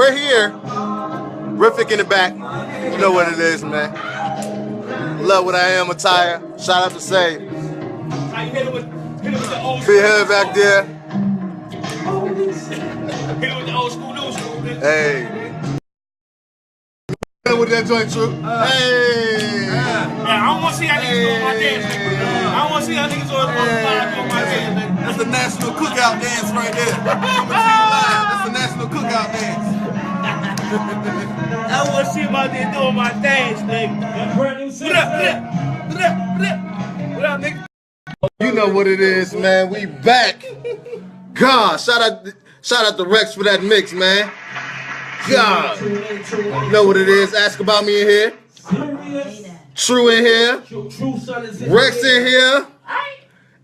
we're here. Riffic in the back. You know what it is, man. Love what I am attire. Shout out to Say. Be here back there. Hit it with the old school, new school, bitch. Hey. With that joint, true. Hey. Yeah, I don't want to see how niggas doing my dance. I don't want to see how niggas doing my dance. That's the national cookout dance right there. That's the national cookout dance. I want to see about they doing my dance, nigga. What up, nigga? You know what it is, man. We back. God, shout out to Rex for that mix, man. God, you know what it is. Ask about me in here. True in here. Rex in here.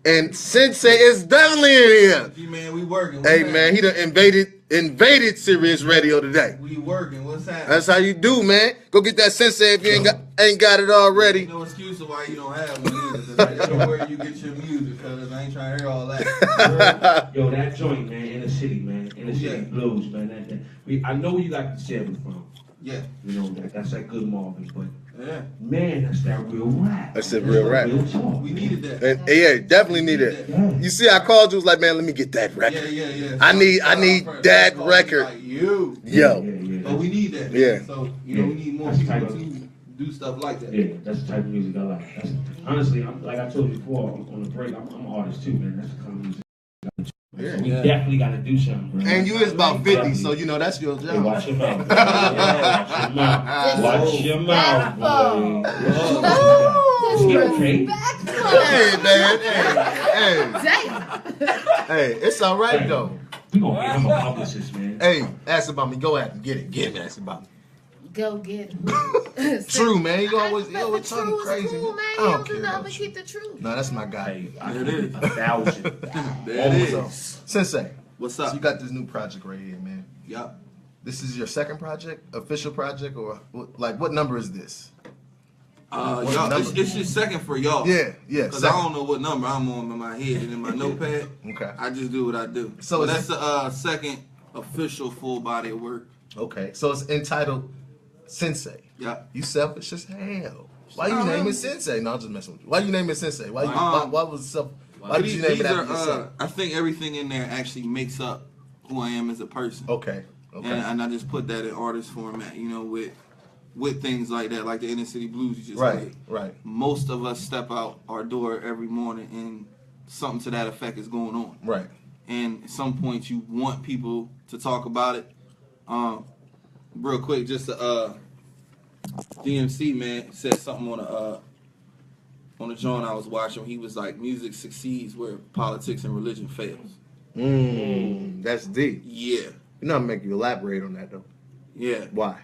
And Synse is definitely in here. G-Man, we working. Hey, man, he done invaded Sirius Radio today. We working. What's happening? That's how you do, man. Go get that Synse if you ain't got it already. No excuse of why you don't have one either. That's where you get your music, because I ain't trying to hear all that. Yo, that joint, man, in the city, man. In the city blues, man. I know you got the sample from. Yeah. You know, that's that good Marvin, but yeah, man, that's that real rap. That's that real rap. We needed that. And yeah, definitely need it. You see, I called you, was like, man, let me get that record. Yeah. I need that record. Like you. Yo. But we need that. Yeah. So, you know, we need more people to do stuff like that. Yeah, that's the type of music I like. Honestly, like I told you before on the break, I'm an artist too, man. That's the kind of music. Yeah. So we definitely got to do something, bro. And you is about 50, so you know that's your job. Hey, watch your mouth. Watch your mouth, boy. Okay. Hey, man. Hey, it's all right, though. We gonna get him a publicist, man. Hey, ask about me. Go ahead and get it. Get it. Ask about me. Go get him. True, man. You always the talking truth crazy. cool, man. I don't You care. know, about but you. keep the truth. No, that's my guy. Hey, it is 1,000. There it So, is. Synse, What's so up? you got this new project right here, man. Yup. This is your second project, official project, or what number is this? Y'all, it's just second for y'all. Yeah. Because I don't know what number I'm on in my head and in my notepad. Okay. I just do what I do. So that's the second official full body of work. Okay, so it's entitled Synse. Yeah. You selfish as hell. Why you name it Synse? No, I'm just messing with you. Why you name it Synse? Why did you name it after yourself? I think everything in there actually makes up who I am as a person. Okay. And I just put that in artist format, you know, with things like that, like the Inner City Blues you just played. Right. Most of us step out our door every morning and something to that effect is going on. Right. And at some point you want people to talk about it. Real quick, just DMC man said something on a joint I was watching. He was like, music succeeds where politics and religion fails. That's deep. Yeah. You know, I'm make you elaborate on that though. Yeah. Why?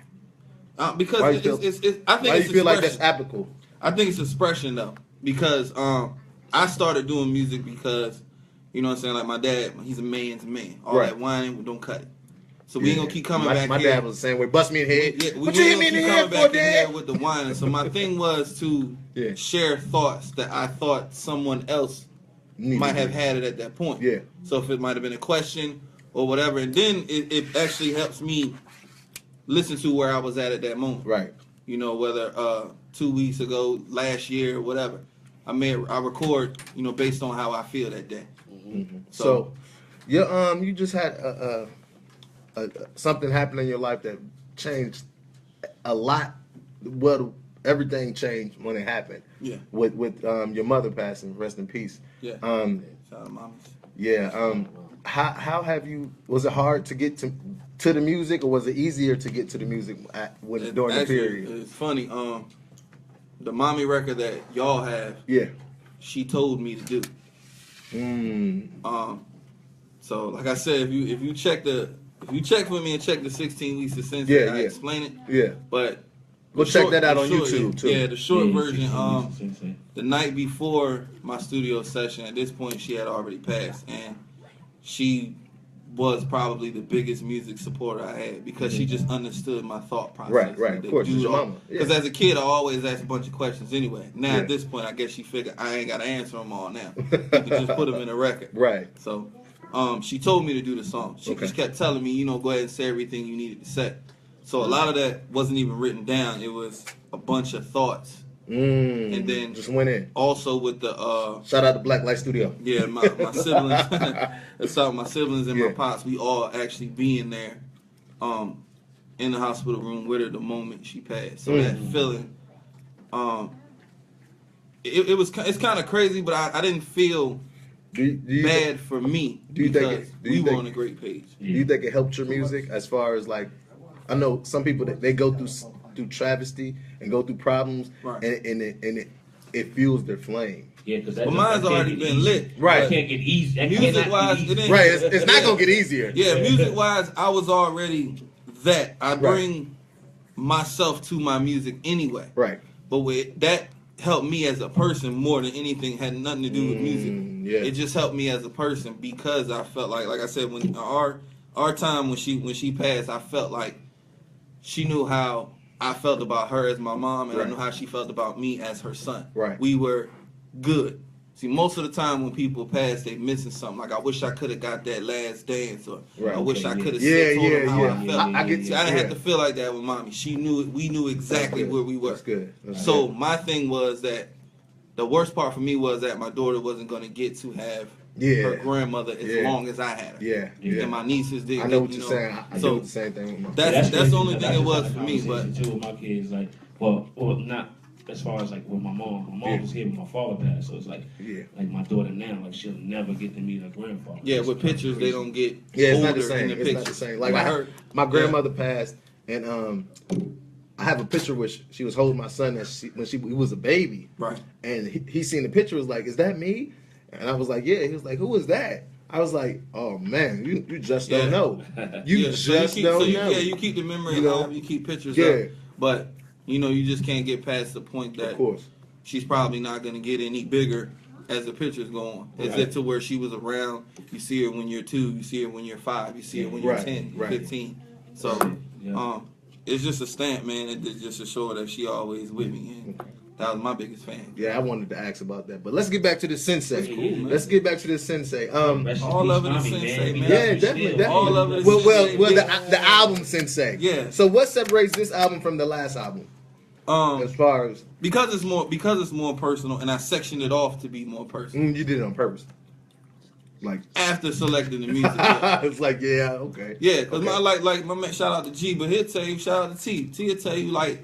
Because Why I think you it's feel like expression. that's applicable? I think it's expression though, because I started doing music because, you know what I'm saying, like my dad, he's a man's man. All that whining, don't cut it. So we ain't gonna keep coming back my here. dad was the same way. Bust me in the head. Yeah, What you hit me in the head for, Dad? With the whining. So my thing was to share thoughts that I thought someone else might have had it at that point. Yeah. So if it might have been a question or whatever, and then it actually helps me listen to where I was at that moment. Right. You know, whether 2 weeks ago, last year, whatever. I record, you know, based on how I feel that day. Mm-hmm. So you just had something happen in your life that changed a lot. Well, everything changed when it happened. Yeah. With your mother passing, rest in peace. Yeah. Shout out mamas. Yeah. How have you? Was it hard to get to the music, or was it easier to get to the music during the period? It's funny. The mommy record that y'all have. Yeah. She told me to do. So like I said, if you check for me and check the 16 weeks of Synse, I explain it. Yeah. But we'll check that out on YouTube too. Yeah, the short version. The night before my studio session, at this point she had already passed, and she was probably the biggest music supporter I had because she just understood my thought process. Right. Of course, it's your mama. Because as a kid, I always asked a bunch of questions anyway. Now at this point, I guess she figured I ain't got to answer them all now. You can just put them in a record. Right. So She told me to do the song. She just kept telling me, go ahead and say everything you needed to say. So a lot of that wasn't even written down. It was a bunch of thoughts. And then just went in. Also with the shout out to Black Light Studio. Yeah, my siblings. That's how my siblings and my pops. We all actually being there, in the hospital room with her the moment she passed. So that feeling, it's kind of crazy, but I didn't feel bad for me because we were on a great page. Do you think it helped your music as far as like, I know some people that they go through travesty and go through problems, and it fuels their flame. Yeah, because mine's already been lit. Right. It can't get easy. Music wise, it ain't. Right. It's not gonna get easier. Yeah, music wise, I was already that. I bring myself to my music anyway. Right. But with that helped me as a person more than anything. Had nothing to do with music. Yeah. It just helped me as a person because I felt like I said, when our time when she passed, I felt like she knew how I felt about her as my mom, and I knew how she felt about me as her son. Right. We were good. See, most of the time when people pass, they missing something. Like, I wish I could have got that last dance, or I wish I could have said told them how I felt. I get you. See, I didn't have to feel like that with mommy. She knew it. We knew exactly where we were. That's good. So my thing was that the worst part for me was that my daughter wasn't going to get to have her grandmother as long as I had her. And my nieces didn't. I know what you're saying. I do the same thing with my that's the only thing it was for me. But too with my kids, like, well, not as far as like with my mom. My mom was here, but my father passed, so it's like, like my daughter now, like she'll never get to meet her grandfather. Yeah, with pictures they don't get. It's older not the same. In the it's pictures. not the same. Like my grandmother passed, and I have a picture where she was holding my son when he was a baby. Right. And he seen the picture, was like, "Is that me?" And I was like, "Yeah." He was like, "Who is that?" I was like, "Oh man, you just don't know. You just don't know." Yeah, you keep the memory alive. You keep pictures up. But you just can't get past the point that, of course, she's probably not going to get any bigger as the pictures go on. Is it to where she was around? You see her when you're 2, you see her when you're 5, you see her when you're 10, 15. So it's just a stamp, man. It's just to show that she always with me. And that was my biggest fan. Yeah, I wanted to ask about that. But let's get back to the Sensei. Cool, let's get back to the Sensei. All of it is Sensei, man. Yeah, definitely. All of it is Sensei. Well, the album Sensei. Yeah. So what separates this album from the last album? As far as because it's more personal, and I sectioned it off to be more personal. You did it on purpose. Like after selecting the music, it's like okay. Yeah, because like my man, shout out to G, but he'll tell you, shout out to T. T will tell you, like,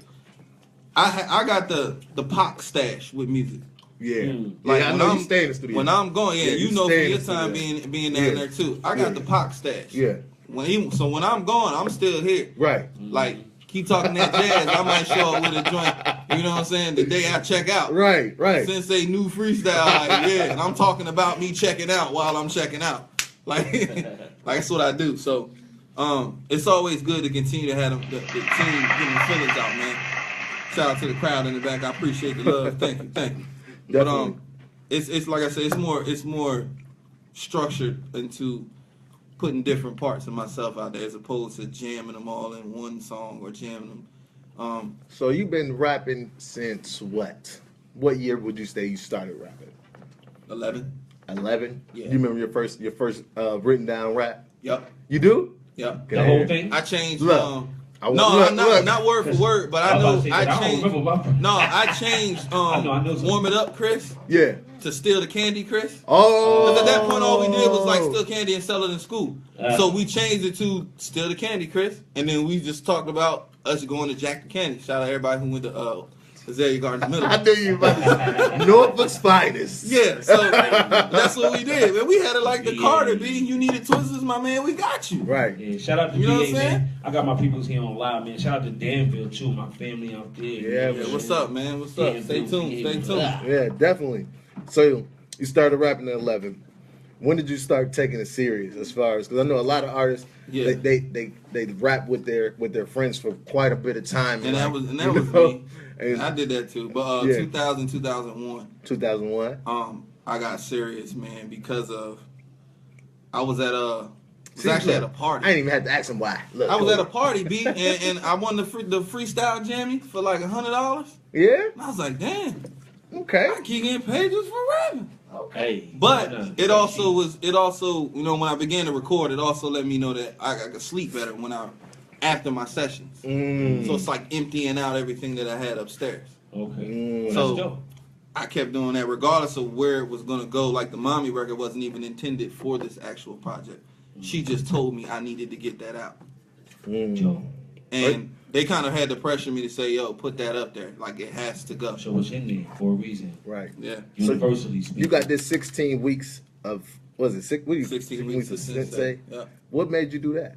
I got the Pac stash with music. Yeah, like I know you stay in the studio. When I'm going, you know, for your time being down there too. I got the Pac stash. Yeah. So when I'm going, I'm still here. Right. Like, keep talking that jazz. I might show up with a joint. You know what I'm saying? The day I check out. Right. Sensei new freestyle. Like, and I'm talking about me checking out while I'm checking out. Like that's what I do. So, it's always good to continue to have the team getting the feelings out, man. Shout out to the crowd in the back. I appreciate the love. Thank you. Definitely. But it's like I said, it's more structured into putting different parts of myself out there as opposed to jamming them all in one song or jamming them. So you've been rapping since what? What year would you say you started rapping? 11. 11? Yeah. You remember your first written down rap? Yep. You do? Yep. The whole thing? I changed. Look. Not word for word, but I know I changed. I changed. I know Warm It Up, Chris. Yeah. To Steal the Candy, Chris. Oh. Because at that point, all we did was like steal candy and sell it in school. So we changed it to Steal the Candy, Chris, and then we just talked about us going to Jack the Candy. Shout out everybody who went to Azalea Gardens Middle. I knew you about to Norfolk's finest. Yeah, so that's what we did. Man, we had it like the Carter, B. You needed Twizzlers, my man. We got you. Right. Yeah, shout out to you know what DA, I'm saying? Man. I got my peoples here on live, man. Shout out to Danville, too, my family out there. Yeah, what's up, man? What's up? Stay tuned. Yeah, definitely. So you started rapping at 11. When did you start taking it serious? As far as, because I know a lot of artists, they rap with their friends for quite a bit of time. And that was me. And I did that too. But 2000, 2001. 2001. I got serious, man, because of I was at actually at a party. I ain't even had to ask him why. Look, I was at a party, B, and I won the freestyle jammy for like $100. Yeah. And I was like, damn. Okay. I keep getting paid just for rapping. Hey, But it also, you know, when I began to record, it also let me know that I could sleep better after my sessions. So it's like emptying out everything that I had upstairs. Okay. So I kept doing that regardless of where it was going to go. Like the Mommy record wasn't even intended for this actual project. She just told me I needed to get that out. And they kind of had to pressure me to say, yo, put that up there. Like, it has to go. So it's in there for a reason. Right. Yeah. Universally speaking. You got this 16 weeks of, what is it, 16 weeks of Sensei? Yeah. What made you do that?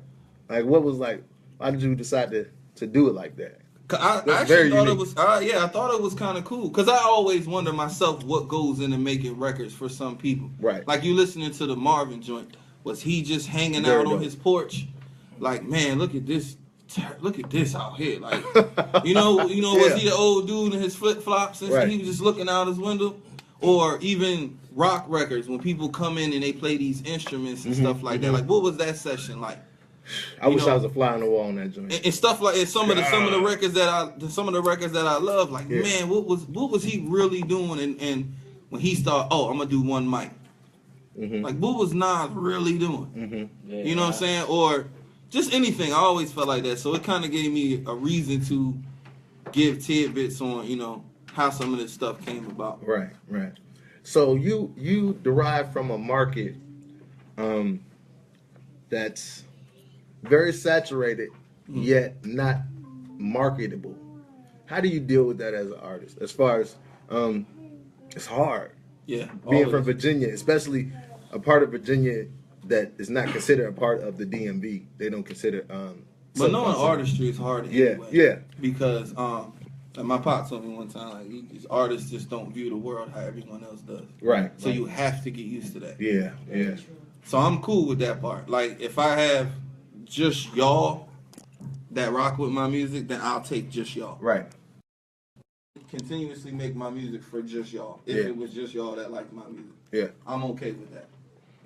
Like, what was like, why did you decide to do it like that? I actually thought it was, I thought it was kind of cool. Because I always wonder myself what goes into making records for some people. Right. Like, you listening to the Marvin joint. Was he just hanging out on his porch? Like, man, look at this out here. Like, you know, was he the old dude in his flip flops and he was just looking out his window? Or even rock records when people come in and they play these instruments and stuff like that. Like, what was that session like? I wish I was a fly on the wall on that joint. And stuff like some of the records that I love. Like, man, what was he really doing? And when he started, I'm gonna do one mic. Like, what was Nas really doing? You know what I'm saying? Or just anything. I always felt like that. So it kind of gave me a reason to give tidbits on, you know, how some of this stuff came about. Right. So you derive from a market that's very saturated yet not marketable. How do you deal with that as an artist? As far as it's hard. Yeah. Being from Virginia, especially a part of Virginia that is not considered a part of the DMV. They don't consider but knowing artistry is hard anyway. Yeah. Because like my pop told me one time, like these artists just don't view the world how everyone else does. Right. So you have to get used to that. Yeah. So I'm cool with that part. Like if I have just y'all that rock with my music, then I'll take just y'all. Right. Continuously make my music for just y'all. If it was just y'all that like my music. Yeah. I'm okay with that.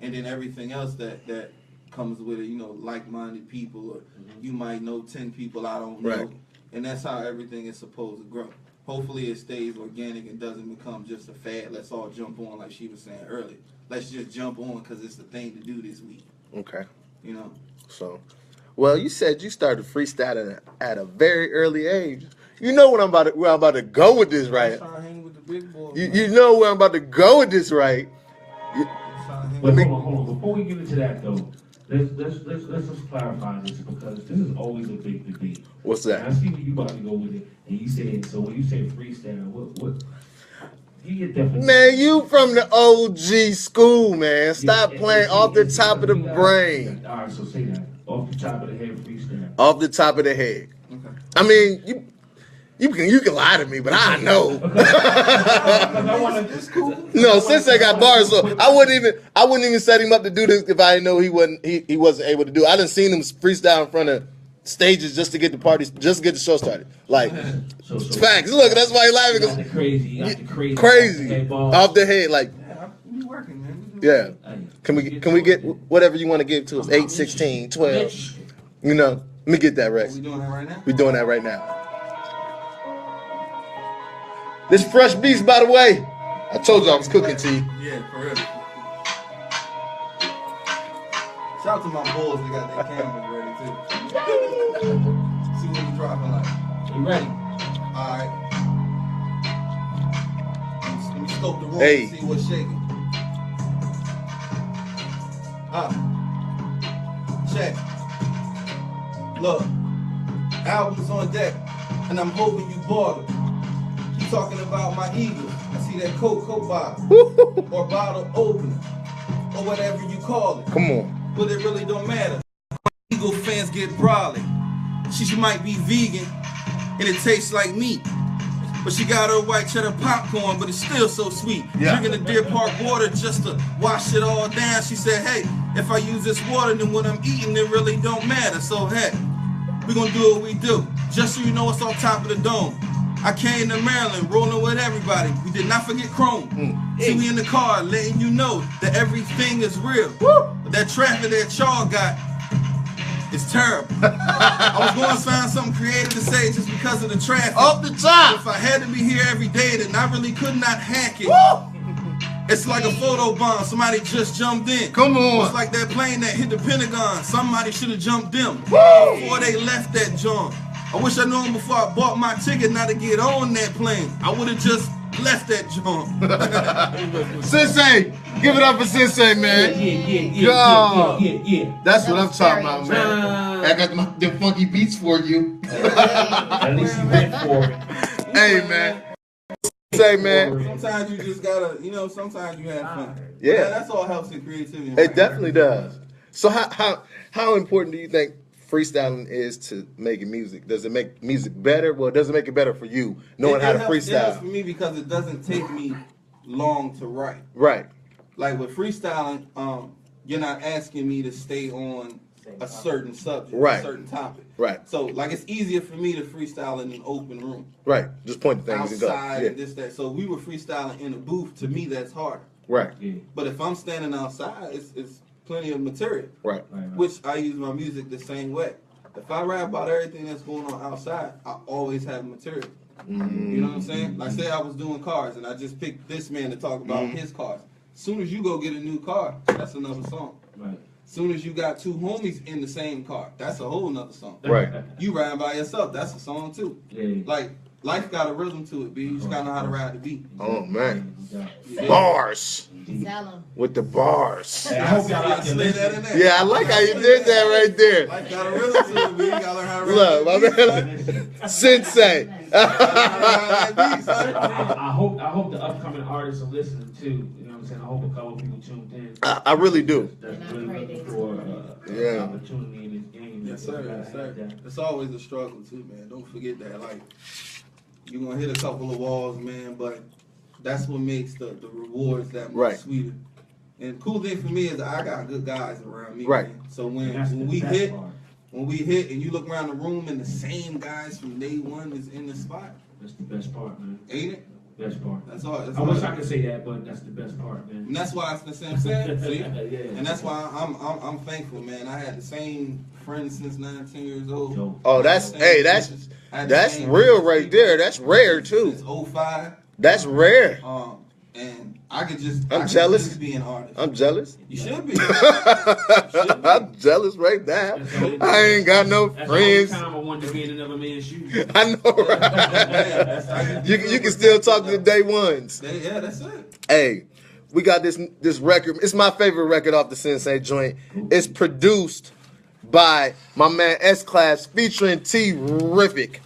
And then everything else that comes with it, you know, like-minded people, or you might know 10 people I don't know. Right. And that's how everything is supposed to grow. Hopefully it stays organic and doesn't become just a fad. Let's all jump on, like she was saying earlier. Let's just jump on because it's the thing to do this week. Okay. You know? So, well, you said you started freestyling at a very early age. You know where I'm about to go with this, right? I'm trying to hang with the big boys. You know where I'm about to go with this, right? But hold on. Before we get into that, though, let's just clarify this because this is always a big debate. What's that? And I see where you about to go with it, and you said so. When you say freestyle, what? You get definition. Man, you from the OG school, man. Stop playing off the top of the brain. All right, so say that off the top of the head freestyle. Off the top of the head. Okay. I mean, you can lie to me, but I know. No, Sensei got bars, so I wouldn't even set him up to do this if I didn't know he wasn't able to do it. I done seen him freestyle in front of stages just to get the show started. Like it's facts. Look, that's why he laughing. Crazy off the head, like. We working, man. Yeah. Can we get whatever you want to give to us? 8, 16, 12. You know, let me get that, Rex. We doing that right now? We doing that right now. This fresh beast, by the way. I told you I was cooking to you. Yeah, for real. Shout out to my boys that got their cameras ready too. See what we dropping like. You ready? Alright. Let me scope the room Hey. and see what's shaking. Check. Look. Albums on deck. And I'm hoping you bought it. Keep talking about my Eagles. I see that Coke bottle. Or bottle opener. Or whatever you call it. Come on. But it really don't matter. Eagle fans get brolic. She might be vegan and it tastes like meat. But she got her white cheddar popcorn, but it's still so sweet. Yeah. Drinking the Deer Park water just to wash it all down. She said, hey, if I use this water, then what I'm eating, it really don't matter. So, hey, we gonna do what we do. Just so you know, it's on top of the dome. I came to Maryland, rolling with everybody. We did not forget Chrome. See, we in the car, letting you know that everything is real. But that traffic that y'all got is terrible. I was going to find something creative to say just because of the traffic. Off the top. If I had to be here every day, then I really could not hack it. It's like a photo bomb. Somebody just jumped in. Come on. It's like that plane that hit the Pentagon. Somebody should have jumped them before they left that jump. I wish I knew them before I bought my ticket not to get on that plane. I would have just left that jump. Sensei, give it up for Sensei, man. Yeah. That's what I'm talking about, man. I got the funky beats for you. At least you went for it. Hey, man. Say, man. Sometimes you just gotta, you know, sometimes you have fun. Yeah. That's all helps in creativity. It definitely does. So how important do you think freestyling is to making music? Does it make music better? Well, does it make it better for you knowing how to freestyle? It helps for me because it doesn't take me long to write. Right. Like with freestyling, you're not asking me to stay on a certain subject, right, a certain topic. Right. So like it's easier for me to freestyle in an open room. Right. Just point the things outside and go. And this, that. So we were freestyling in a booth. To me, that's harder. Right. Yeah. But if I'm standing outside, it's plenty of material. Right. Which I use my music the same way. If I rap about everything that's going on outside, I always have material. Mm-hmm. You know what I'm saying? Like say I was doing cars and I just picked this man to talk about his cars. As soon as you go get a new car, that's another song. Right. Soon as you got two homies in the same car, that's a whole nother song. Right. You riding by yourself, that's a song too. Yeah. Like life got a rhythm to it, B. You just gotta know how to ride the beat. Oh man. Yeah. Bars. Tell 'em. With the bars. Hey, I hope y'all Yeah, out there slid that listening. in there. Yeah, I like how you did that right there. Life got a rhythm to it, B. You gotta learn how to ride Look, my that beat. man. Sensei. Ride that beat, son. I hope the upcoming artists are listening too. You know what I'm saying? I hope a couple people tuned in. I really do. That's And I really pray looking they for Yeah. an opportunity in this game. Yes, So sir. you gotta Yes, have sir. that. It's always a struggle too, man. Don't forget that. Like, you're gonna hit a couple of walls, man, but that's what makes the rewards that much Right. sweeter. And the cool thing for me is that I got good guys around me. Right. Man. So And that's when the we best hit, part. and you look around the room and the same guys from day one is in the spot, That's the best part, man. ain't it? Best part. That's all. That's I all. wish I could say that, but that's the best part, man. And that's why that's what I'm saying. See? Yeah. And that's why I'm thankful, man. I had the same friends since 19 years old. Yo. Oh, that's Same that's teachers. I had the that's same real teachers right there. That's rare too. Since 05. That's rare. And I could just I'm I could jealous. just be an artist. I'm jealous. You should be. I'm jealous right now. I ain't got no That's the only friends. time I wanted to be in another man's shoes. I know, right? You can still talk to the day ones. Yeah, that's it. Hey, we got this record. It's my favorite record off the Sensei joint. It's produced by my man S Class featuring T-Rific.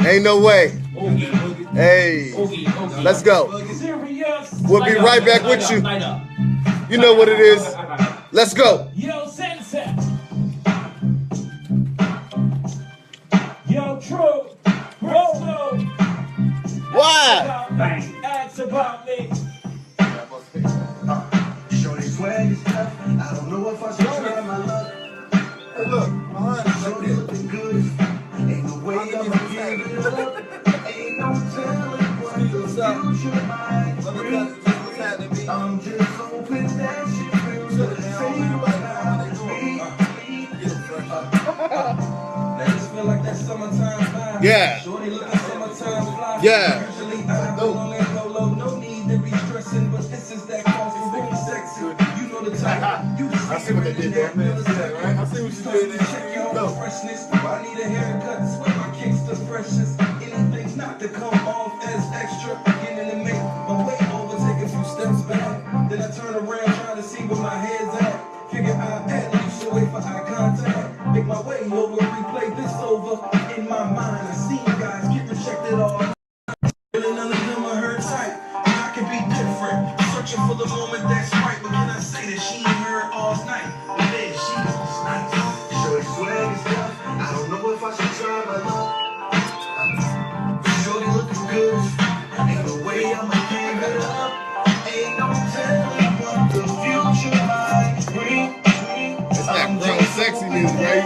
Ain't no way. Oogie. Hey, Oogie. let's go. Serious. We'll be right back with you. Light up. You know what it is. Let's go. Yo, Sense. Yo, True. Roll. Why? Ask about me. Shorty swag is tough. I don't know if I should try my luck. Hey, look, behind us, Shorty looking good. Ain't no way I'ma give it up. Ain't no telling what the future might bring. I'm just hoping that she feels the same about me. Now just feel like that summertime vibe. Yeah. Shorty looking summertime fly. Yeah. Usually I don't let go low, no need to be stressing, but this is that call for being sexy. You know the type. You I see what they did there, man. right? I see what you did there. Check your own freshness. I need a haircut, sweat my kicks the freshest. Anything not to come off as extra. Beginning to make my way over, take a few steps back. Then I turn around, trying to see where my head's at. Figure out at least a way for eye contact. Make my way over, replay this over. In my mind, I seen guys get rejected all night. Really none of them are her type. And I can be different. Searching for the moment that's right. But can I say that she ain't heard all night? Man, she's nice. Shorty swag is tough. I don't know if I should try my luck. Shorty looking good. Ain't no way I'ma give it up. Ain't no telling what the future might bring. It's that grown sexy music, right?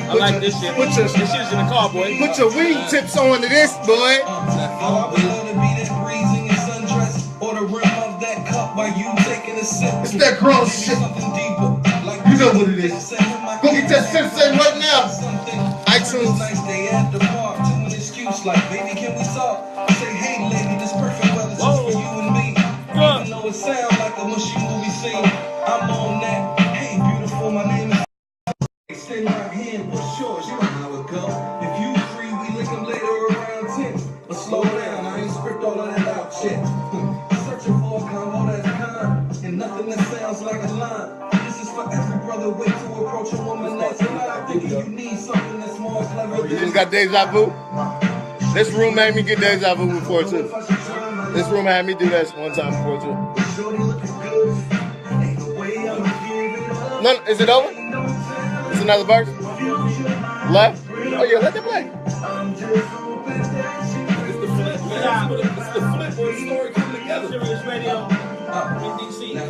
I like this shit. This shit's in the car, boy. Put your wing tips on to this, boy. I would love to be that breezing in sundress. Or the rim of that cup while you taking a sip. It's that grown Maybe shit. something deeper. Like You know what it is. Go get that Sensei right now. iTunes. Nice day at the park. To an excuse like, baby, can we talk? Say, hey, lady, this perfect weather just for you and me. Even though it's sound like a mushy movie scene. I'm on that. Hey, beautiful, my name is. Extend my hand, what's yours? You know how it go. If you free, we link them later around 10. But slow down, I ain't script all of that out shit. Searching for a combo that's kind, and nothing that sounds like a line. This is for every brother way to approach a woman that's alive. Thinking you need something that's more clever than. You just got deja vu? This room made me get deja vu before too. This room had me do that one time before too. No, is it over? It's another verse? Left? Oh yeah, let them play. It's the flip, man. It's the flip where the story come together. Serious Radio. Now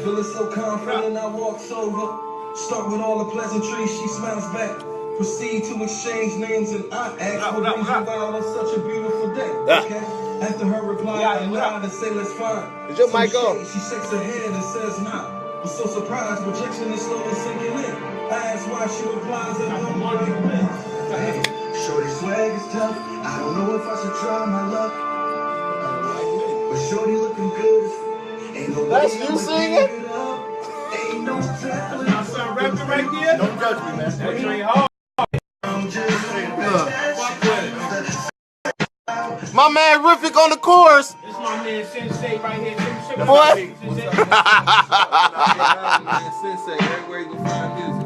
feeling so confident, I walks over. Start with all the pleasantries, she smiles back. Proceed to exchange names and I ask what brings you out on such a beautiful day. Okay? After her reply, I nod and say let's find. Is your mic on? She shakes her head and says nah. I'm so surprised, rejection is slowly sinking in. I ask why, she replies that I'm right. Hey, shorty swag is tough. I don't know if I should try my luck. But shorty looking good. Ain't no That's way you I'ma singing? give it up. Ain't no telling. My son rapping right there. Don't judge me, man. That train hard. I'm just My man Riffic on the chorus. This is my man Sensei right here. Boy. Man, Sensei, everywhere you can find music.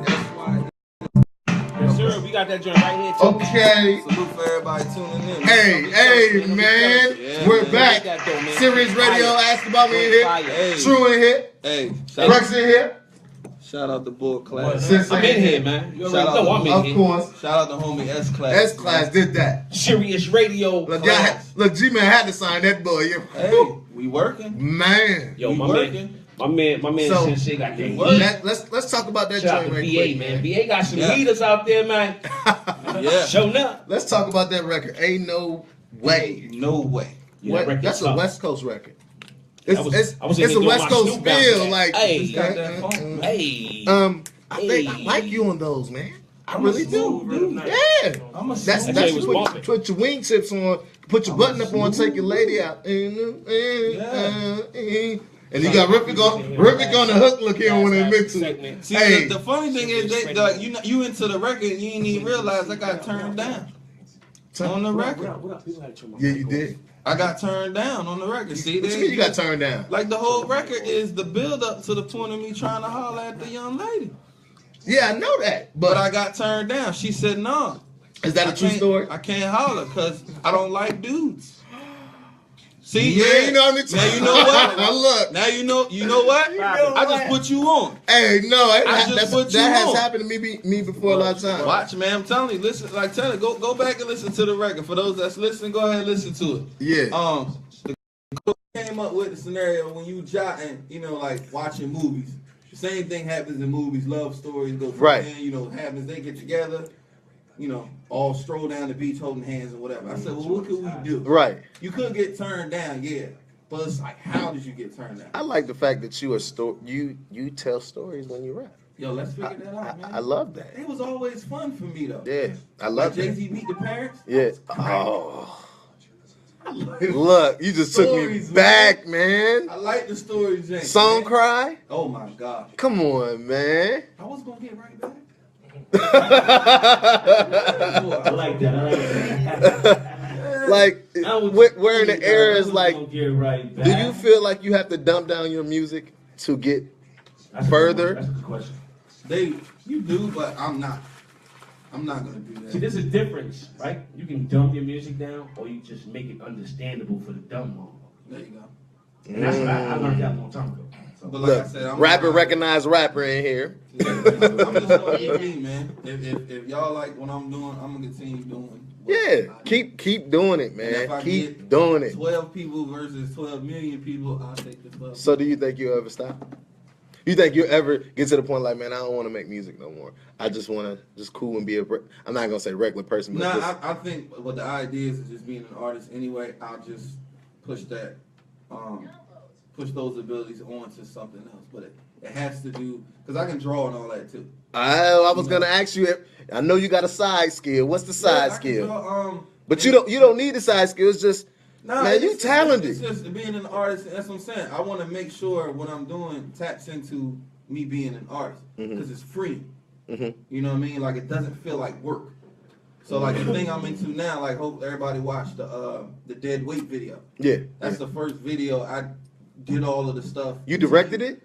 Yes, sir. We got that joint right here too. Okay. Salute for everybody tuning in. Hey, man. Yeah, We're man. back. Serious Radio, Ask About Me in here. Hey. True in here. Hey, Rex in here. shout out to Bull Class. Sensei I'm in here, man. You Shout already know out I'm in Of here. course. Shout out to homie S Class. S Class did that. Serious Radio. Look, G-Man had to sign that boy. Yeah. Hey, we working. Man. Yo, We my working. man So, Sensei got that work. heat. Let's talk about that Shout out joint to right VA, quick, man. VA got some Yeah. heaters out there, man. Yeah. Showing up. Let's talk about that record. Ain't no way. No way. Yeah, What? that record That's a tough. West Coast record. It's I was it's in here a doing West my Coast Snoop Dogg feel. thing. Like Hey. Just got that funk, man. Hey. I think I like you on those, man. I really do. smooth dude. Yeah. I'm a That's That that's joint was put, bumping. put your wingtips on, put your button up on, take your lady out. And you got Riffic on the hook look here when they mix it. Segment. See, Hey. the funny thing is, like, you into the record, you didn't even realize I got turned down on the record. What up? People had to turn my Yeah, you mic on. did. I got turned down on the record. See, What you mean you got turned down? like the whole record is the build up to the point of me trying to holler at the young lady. Yeah, I know that. But But I got turned down. She said no. is that a true story? I can't holler because I don't like dudes. See, Yeah, you know what I mean? Now you know what? Look. Now you know what? I just put you on. Hey, no, I just put you that has on. happened to me before a lot of times. Watch, man. I'm telling you. Listen, like, tell it. Go back and listen to the record. For those that's listening, go ahead and listen to it. Yeah. The came up with the scenario when you jotting, like watching movies. The same thing happens in movies. Love stories go from Right. there, happens. They get together, all stroll down the beach holding hands or whatever. I said, well, what could we do? Right. You could get turned down, yeah. But it's like, how did you get turned down? I like the fact that you you tell stories when you rap. Yo, let's figure that out, man. I love that. It was always fun for me, though. Yeah, I Like love that. Jay-Z Meet the Parents. Yeah. Oh. Look, you just took me Stories, back, man. I like the stories, Jay. Song man. cry? Oh, my God. Come on, man. I was going to get right back. I like that. I like that. Like, we're in the era is like, Get right back. do you feel like you have to dumb down your music to get That's a good further? one. That's a good question. You do, but I'm not. I'm not going to do that. See, there's a difference, right? You can dumb your music down, or you just make it understandable for the dumb one. There you go. And that's what I learned that a long time ago. So, But like Look, I said, I'm rapper not- recognized rapper in here. I'm just gonna be me, man. If y'all like what I'm doing, I'm gonna continue doing. What Yeah, I do. keep doing it, And if I man. Keep get doing it. 12 people versus 12 million people, I'll take the 12. So do you think you'll ever stop? You think you'll ever get to the point like, man, I don't want to make music no more. I just want to just cool and be I'm not gonna say regular person, but Nah, just, I think what the idea is just being an artist anyway. I'll just push that, push those abilities onto something else. But it has to do because I can draw and all that too. I was gonna ask you. I know you got a side skill. What's the side Yeah, I can skill? draw, But you don't need the side skill. It's just Nah, Man, you talented. It's just being an artist. That's what I'm saying. I want to make sure what I'm doing taps into me being an artist because it's free. You know what I mean? Like it doesn't feel like work. So like the thing I'm into now, like hope everybody watched the Dead Weight video. Yeah. That's the first video I did all of the stuff. You directed it?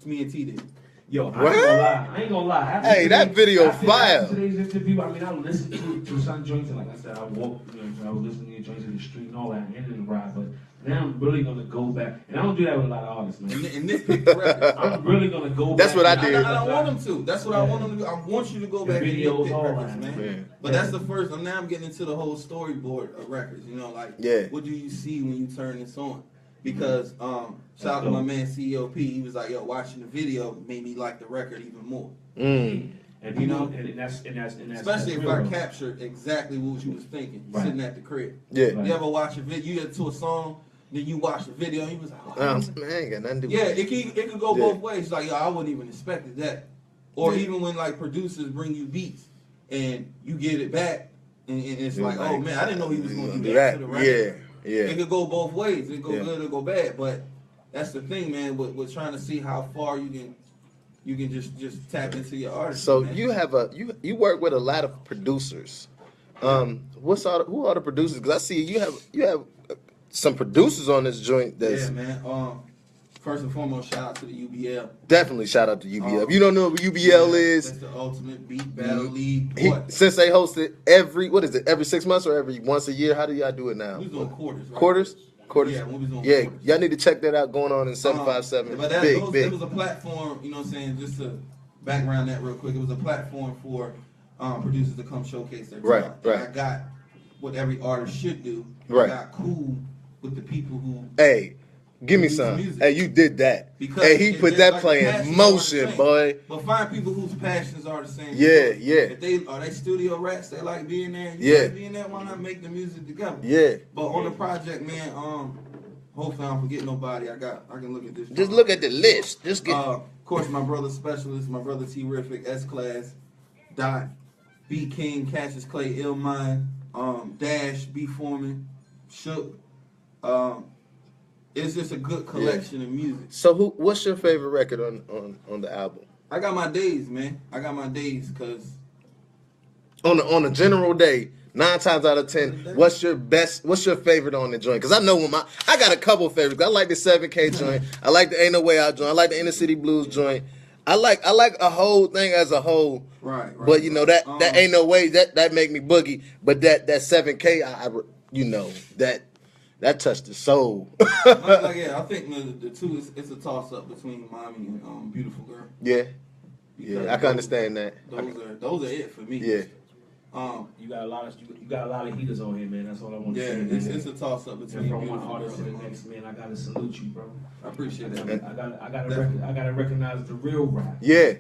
Me and T did. Yo, What? I ain't gonna lie. After Hey, that video fire. After today's interview, I mean, I listened to some joints, and like I said, I walked, I was listening to joints in the street and all that, and in the ride. But now I'm really gonna go back, and I don't do that with a lot of artists, man. And nitpick the record. I'm really gonna go That's back. what I did. I don't want them to. That's what I want them to do. I want you to go back and videos, nitpick all records, that, man. But that's the first. Now I'm getting into the whole storyboard of records. You know, like what do you see when you turn this on? Because shout out to my man COP, he was like, yo, watching the video made me like the record even more. And you know, and that's especially if I captured exactly what you was thinking, sitting at the crib. Yeah. You ever watch a video, you get to a song, then you watch the video, and you was like, oh, man, ain't got nothing to do with yeah, it. it could go both ways. Like, yo, I wouldn't even expected that. Or even when like producers bring you beats and you get it back, and it's like, oh man, I didn't know he was going to do that to the record. Yeah. It could go both ways. It could go good or go bad. But that's the thing, man. We're trying to see how far you can just tap into your artist. So man. you have you work with a lot of producers. Who are the producers? Because I see you have some producers on this joint. That's man. First and foremost, shout out to the UBL. Definitely shout out to UBL. If you don't know what UBL is, that's the ultimate beat battle league. Since they host it every 6 months or every once a year, how do y'all do it now? We was doing quarters, right? Quarters? Yeah, we was doing quarters. Y'all need to check that out going on in 757. But big. It was a platform, you know what I'm saying, just to background that real quick, it was a platform for producers to come showcase their talent. Right. I got what every artist should do. Right. I got cool with the people who give me some. Music. Hey, you did that. Because he put that play in motion, boy. But find people whose passions are the same. Yeah. If they studio rats, they like being there. You like being there, why not make the music together? Yeah. But on the project, man, hopefully I don't forget nobody. I can look at this. Just look at the list. Just get. Of course, my brother Specialist, my brother T-Rific, S-Class, Dot, B King, Cassius Clay, Ill Mind, Dash, B Foreman, Shook. It's just a good collection of music. So what's your favorite record on the album? I got my days, man. I got my days because on a general day, 9 times out of 10, what's your favorite on the joint? Because I know I got a couple favorites. I like the 7K joint. I like the Ain't No Way Out joint. I like the Inner City Blues joint. I like a whole thing as a whole. Right. But you know that Ain't No Way that make me boogie. But that 7K, that touched the soul. I think the two it's a toss up between Mommy and Beautiful Girl. Yeah, I can understand that. Those are it for me. Yeah. You got a lot of heaters on here, man. That's all I want to say. Yeah, it's a toss up between from Beautiful one artist Girl to the next, man. I gotta salute you, bro. I appreciate that. I gotta recognize the real rap. Yeah,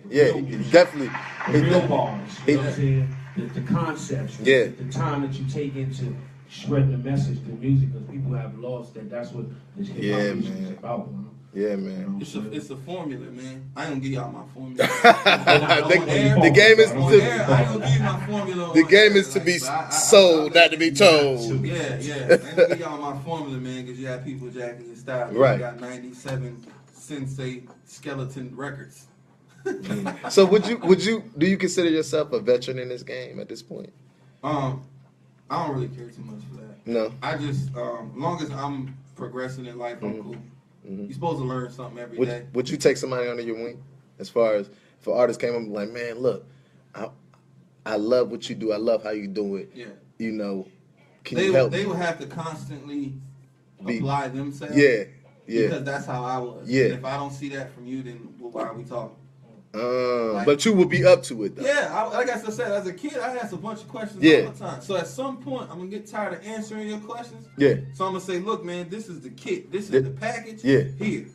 definitely. The real bars. You know what I'm saying? The concepts. Yeah. The time that you take into spreading the message through music, because people have lost that. That's what this hip hop music is about, man. Yeah, man. It's a formula, man. I ain't gonna give y'all my formula. The game is I ain't gonna give you my formula. The game is to be sold, not to be told. Yeah. I ain't gonna give y'all my formula, man, because you have people jacking your style. Right. You got 97 Sensei skeleton records. So do you consider yourself a veteran in this game at this point? I don't really care too much for that. No. I just, as long as I'm progressing in life, I'm cool. You're supposed to learn something every day. Would you take somebody under your wing? As far as if an artist came up and like, man, look, I love what you do. I love how you do it. Yeah. You know, you help me? They would have to constantly apply themselves. Yeah. Because that's how I was. Yeah. And if I don't see that from you, then why are we talking? But you will be up to it, though. Yeah, like I said, as a kid, I asked a bunch of questions all the time. So at some point, I'm going to get tired of answering your questions. Yeah. So I'm going to say, look, man, this is the kit. This is the package. Yeah. Here.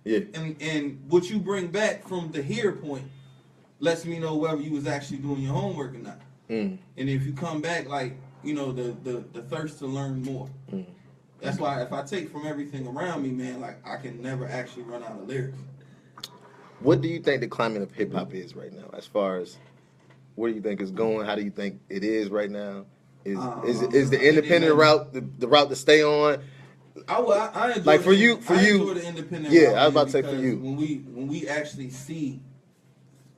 Yeah. And what you bring back from the here point lets me know whether you was actually doing your homework or not. And if you come back like, you know, the thirst to learn more. That's why if I take from everything around me, man, like I can never actually run out of lyrics. What do you think the climate of hip hop is right now? As far as where do you think it's going? How do you think it is right now? Is the independent route the route to stay on? I enjoy Like for you, I enjoy the independent yeah, route, I was about to say because for you. when we actually see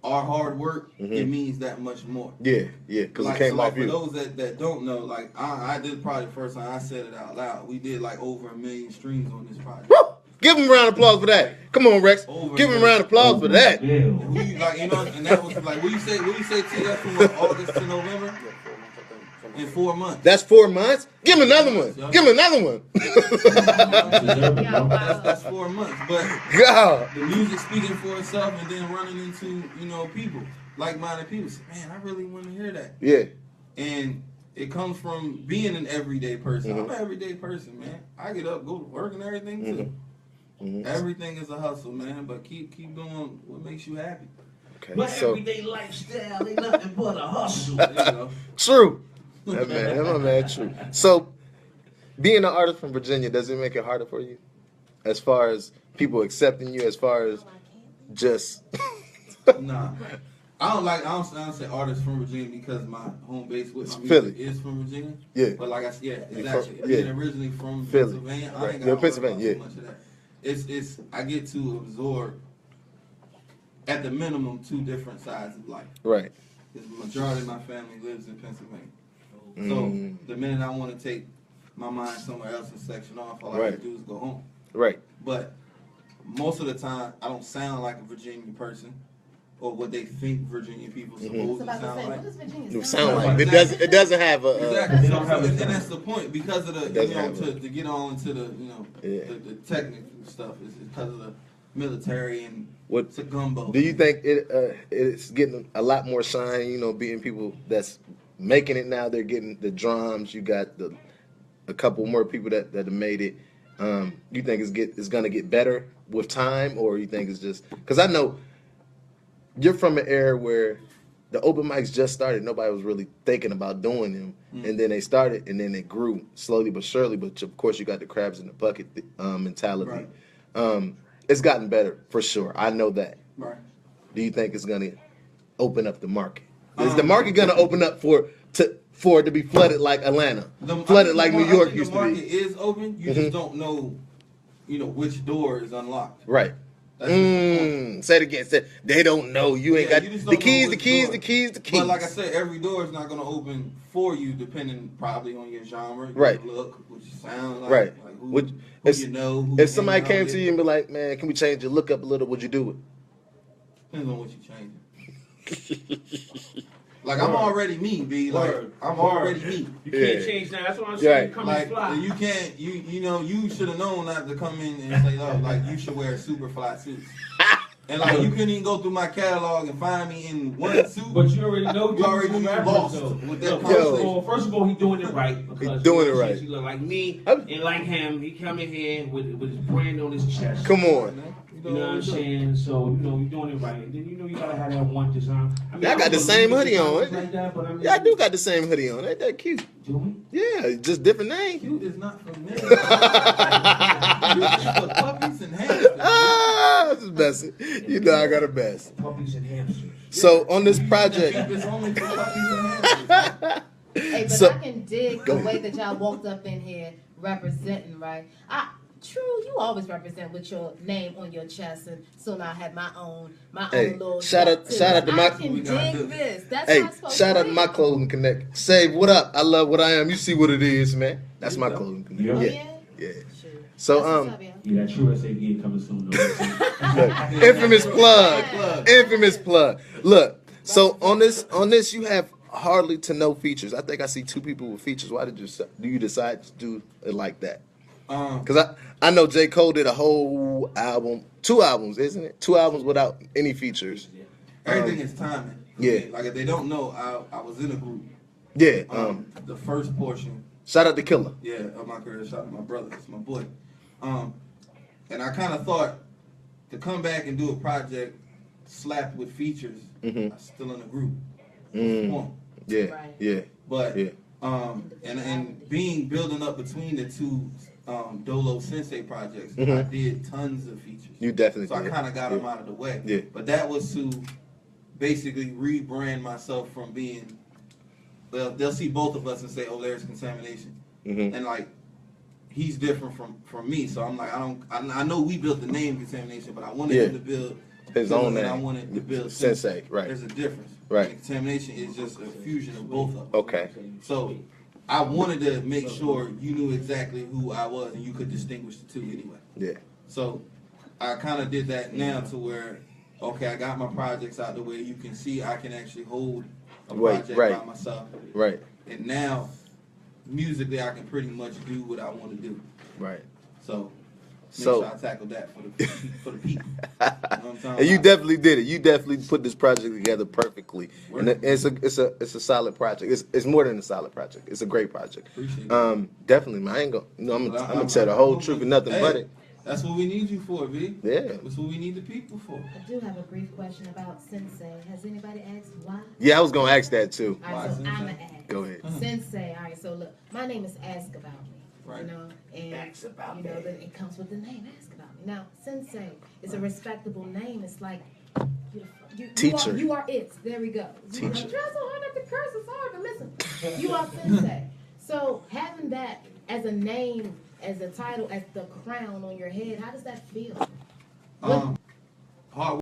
our hard work, it means that much more. Yeah, because it came off for you. those that don't know, like I did probably the first time I said it out loud. We did like over 1 million streams on this project. Woo! Give him a round of applause for that. Come on, Rex. Over Give him a round of applause for that. And we like and that was like what you say TF from August to November? In 4 months. That's 4 months. Give him another one. Give him another one. That's 4 months. But God. the music speaking for itself, and then running into people, like-minded people. Say, man, I really want to hear that. Yeah. And it comes from being an everyday person. I'm an everyday person, man. I get up, go to work, and everything too. Everything is a hustle, man. But keep doing what makes you happy. Okay. My So everyday lifestyle ain't nothing but a hustle. true. That man, true. So, being an artist from Virginia, does it make it harder for you, as far as people accepting you, as far as just? Nah, I don't say artists from Virginia because my home base with my Philly. music is from Virginia. Yeah. But like I said, You exactly. from- Being yeah. originally from Philly. Pennsylvania, I Right. ain't Yeah, got Pennsylvania, too much of that. It's I get to absorb at the minimum 2 different sides of life. Right. Because the majority of my family lives in Pennsylvania. Mm. So the minute I want to take my mind somewhere else and section off, all I Right. have to do is go home. Right. But most of the time, I don't sound like a Virginia person, or what they think Virginia people supposed I was to about to sound say, like. what does Virginia You sound sound like? like it doesn't have a. Exactly. They don't have a and sound. that's the point, because of the Doesn't have to get on into the Yeah. the technical stuff is because of the military and What it's a gumbo. do you think it's getting a lot more shine? Being people that's making it now, they're getting the drums. You got a couple more people that have made it. You think it's gonna get better with time, or you think it's just because I know you're from an era where the open mics just started. Nobody was really thinking about doing them, and then they started, and then they grew slowly but surely. But of course, you got the crabs in the bucket mentality. Right. It's gotten better for sure. I know that. Right. Do you think it's gonna open up the market? Is the market gonna open up for it to be flooded like Atlanta, flooded like New York used the to market be? is open. You just don't know, which door is unlocked. Right. That's just the point. Say it again. Say they don't know. You ain't Yeah, got you just the don't know keys. The which keys. door. The keys. The keys. But like I said, every door is not going to open for you, depending probably on your genre, Right. your look, what you sound like, Right. like Would- who if- you know. Who If you somebody hang out came with. to you and be like, "Man, can we change your look up a little?" Would you do it? Depends on what you changing. Like I'm already me, B. Like Word. I'm Word. already me. You Yeah. can't change that. That's what I'm saying. Right. Come Like and fly. you can't, you should have known not to come in and say, oh, like you should wear super fly suits. And like you couldn't even go through my catalog and find me in one suit. But you already know You already who's knew you rappers, lost though. with that Look, conversation. first of all, he's doing it right. Because He's doing it right. He look like me I'm- and like him. He come in here with his brand on his chest. Come on. You know what I'm saying? So, you're doing it right. And then, you gotta have that one design. I Yeah, I got the same hoodie on. Like that, but I mean, Yeah, I do got the same hoodie on. Ain't that cute? Do we? Yeah, just different name. Cute is not from there. Cute is for puppies and hamsters. Ah, this is messy. You know I got a mess. Puppies and hamsters. So on this project, Cute is only for puppies and hamsters. Hey, but So- I can dig the way that y'all walked up in here representing, right? True, you always represent with your name on your chest, and soon I have my own Hey, little. shout out- too. shout out to my- I can We gotta do dig it. this. That's hey, how it's supposed shout out to to be. my clothing connect. Say what up? I love what I am. You see what it is, man. That's my clothing connect. Yeah. Oh, Yeah, yeah? yeah. Sure. So That's what's up, yeah. Yeah, that true SA gig coming soon, though. Look, infamous plug. Infamous plug. Look, so on this you have hardly to no features. I think I see 2 people with features. Why do you decide to do it like that? Because I know J. Cole did a whole album, 2 albums, isn't it? 2 albums without any features. Everything is timing. Yeah. Like if they don't know, I was in a group. Yeah. The first portion, Shout out to Killer. yeah, of my career. Shout out to my brother. It's my boy. And I kind of thought to come back and do a project slapped with features. Mhm. I'm still in a group. Mm. One. Yeah. Right. Yeah. But Yeah. and being building up between the 2 Dolo Sensei projects, I Mhm. did tons of features. You definitely So I did. kind of got Yeah. them out of the way. Yeah. But that was to basically rebrand myself from being well, they'll see both of us and say, "Oh, there's contamination," and like he's different from me. So I'm like, I know we built the name Contamination, but I wanted him to build his own name. I wanted to build Sensei, right? There's a difference, right? And Contamination is just a fusion of both of them. Okay. So I wanted to make sure you knew exactly who I was and you could distinguish the two anyway. Yeah. So I kind of did that now to where, okay, I got my projects out the way. You can see I can actually hold a project by myself. Right. And now, musically, I can pretty much do what I want to do. Right. So, make sure I tackle that for the people. You know what I'm talking And you about? definitely did it. You definitely put this project together perfectly. And it's a solid project. It's more than a solid project. It's a great project. Appreciate it. Definitely, man. I ain't gonna. I'm gonna tell the whole truth and nothing but it. That's what we need you for, B. Yeah. That's what we need the people for. I do have a brief question about Sensei. Has anybody asked why? Yeah, I was gonna ask that too. All right, so I'm gonna ask. Go ahead. Sensei. All right, so look, my name is Ask About Me. Right. You know, and then it comes with the name Ask About Me. Now, Sensei is a respectable name. It's like Teacher. You are it. There we go. Teacher. I'm trying so hard not to curse. It's hard, but listen, you are Sensei. So having that as a name, as a title, as the crown on your head, how does that feel? Hard